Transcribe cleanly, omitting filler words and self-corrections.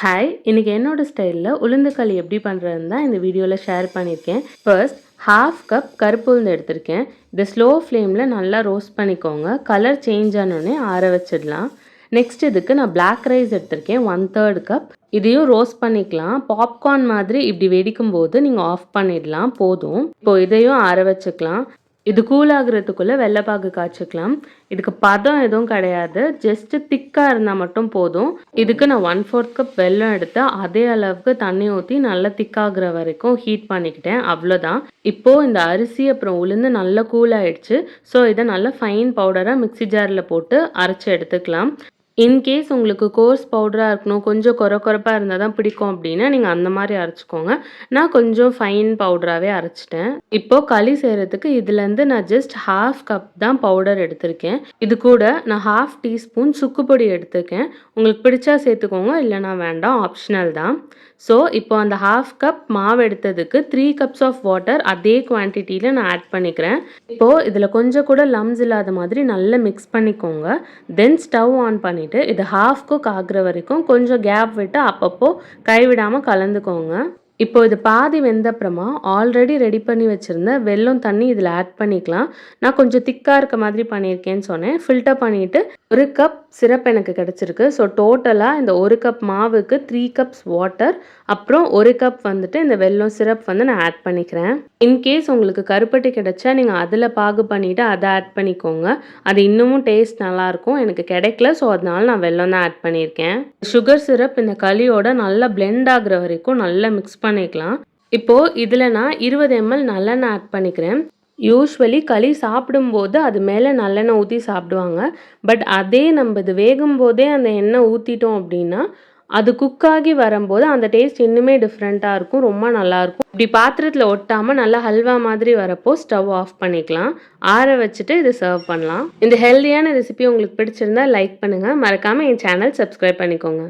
Hi! இன்னைக்கு என்னோட ஸ்டைல்ல உளுந்து களி எப்படி பண்ணுறதுன்னு தான் இந்த வீடியோல ஷேர் பண்ணியிருக்கேன். ஃபர்ஸ்ட் 1/2 கப் கருப்பு உளுந்து எடுத்திருக்கேன். இத ஸ்லோ ஃப்ளேம்ல நல்லா ரோஸ்ட் பண்ணிக்கோங்க. கலர் சேஞ்ச் ஆனோனே ஆற வச்சிடலாம். நெக்ஸ்ட் இதுக்கு நான் பிளாக் ரைஸ் எடுத்திருக்கேன் 1/3 கப். இதையும் ரோஸ்ட் பண்ணிக்கலாம். பாப்கார்ன் மாதிரி இப்படி வெடிக்கும்போது நீங்க ஆஃப் பண்ணிடலாம் போதும். இப்போ இதையும் ஆற வச்சுக்கலாம். இது கூல் ஆகுறதுக்குள்ள வெல்லப்பாகு காய்ச்சிக்கலாம். இதுக்கு பதம் எதுவும் கிடையாது. ஜஸ்ட் திக்கா இருந்தா மட்டும் போதும். இதுக்கு நான் 1/4 கப் வெல்லம் எடுத்து அதே அளவுக்கு தண்ணி ஊத்தி நல்லா திக்காகுற வரைக்கும் ஹீட் பண்ணிக்கிட்டேன். அவ்வளோதான். இப்போ இந்த அரிசி அப்புறம் உளுந்து நல்லா கூல் ஆயிடுச்சு. ஸோ இதை நல்லா ஃபைன் பவுடரா மிக்ஸி ஜார்ல போட்டு அரைச்சு எடுத்துக்கலாம். இன்கேஸ் உங்களுக்கு கோர்ஸ் பவுடரா இருக்கணும், கொஞ்சம் கொரகொரப்பா இருந்தா தான் பிடிக்கும் அப்படின்னா, நீங்க அந்த மாரி அரைச்சுக்கோங்க. நான் கொஞ்சம் ஃபைன் பவுடராவே அரைச்சுட்டேன். இப்போ களி செய்றதுக்கு இதுலேருந்து நான் ஜஸ்ட் 1/2 கப் தான் பவுடர் எடுத்திருக்கேன். இது கூட நான் 1/2 டீஸ்பூன் சுக்கு பொடி எடுத்துருக்கேன். உங்களுக்கு பிடிச்சா சேர்த்துக்கோங்க, இல்லைனா வேண்டாம். ஆப்ஷனல் தான். ஸோ இப்போ அந்த 1/2 கப் மாவு எடுத்ததுக்கு 3 கப்ஸ் ஆஃப் வாட்டர் அதே குவான்டிட்டியில் நான் ஆட் பண்ணிக்கிறேன். இப்போது இதில் கொஞ்சம் கூட லம்ஸ் இல்லாத மாதிரி நல்லா மிக்ஸ் பண்ணிக்கோங்க. தென் ஸ்டவ் ஆன் பண்ணிவிட்டு இது 1/2 குக் ஆகுற வரைக்கும் கொஞ்சம் கேப் விட்டு அப்பப்போ கைவிடாமல் கலந்துக்கோங்க. இப்போ இது பாதி வெந்தப்புறமா ஆல்ரெடி ரெடி பண்ணி வச்சுருந்த வெல்லம் தண்ணி இதில் ஆட் பண்ணிக்கலாம். நான் கொஞ்சம் திக்காக இருக்க மாதிரி பண்ணியிருக்கேன்னு சொன்னேன். ஃபில்டர் பண்ணிவிட்டு 1 கப் சிரப் எனக்கு கிடச்சிருக்கு. ஸோ டோட்டலாக இந்த 1 கப் மாவுக்கு 3 கப்ஸ் வாட்டர் அப்புறம் 1 கப் வந்துட்டு இந்த வெல்லம் சிரப் வந்து நான் ஆட் பண்ணிக்கிறேன். இன்கேஸ் உங்களுக்கு கருப்பட்டி கிடைச்சா நீங்கள் அதில் பாகு பண்ணிவிட்டு அதை ஆட் பண்ணிக்கோங்க. அது இன்னமும் டேஸ்ட் நல்லாயிருக்கும். எனக்கு கிடைக்கல, ஸோ அதனால நான் வெல்லம் தான் ஆட் பண்ணியிருக்கேன். சுகர் சிரப் இந்த களியோட நல்லா பிளெண்ட் ஆகுற வரைக்கும் நல்லா மிக்ஸ் பண்ணிக்கலாம். இப்போது இதில் நான் 20 ml நல்லெண்ணெய் ஆட் பண்ணிக்கிறேன். யூஸ்வலி களி சாப்பிடும்போது அது மேலே நல்லெண்ணெய் ஊற்றி சாப்பிடுவாங்க. பட் அதே நம்ம இது வேகும்போதே அந்த எண்ணெய் ஊற்றிட்டோம் அப்படின்னா அது குக் ஆகி வரும்போது அந்த டேஸ்ட் இன்னுமே டிஃப்ரெண்ட்டாக இருக்கும். ரொம்ப நல்லாயிருக்கும். இப்படி பாத்திரத்தில் ஒட்டாமல் நல்லா ஹல்வா மாதிரி வரப்போ ஸ்டவ் ஆஃப் பண்ணிக்கலாம். ஆற வச்சுட்டு இது சர்வ் பண்ணலாம். இந்த ஹெல்தியான ரெசிபி உங்களுக்கு பிடிச்சிருந்தா லைக் பண்ணுங்கள். மறக்காமல் என் சேனல் சப்ஸ்கிரைப் பண்ணிக்கோங்க.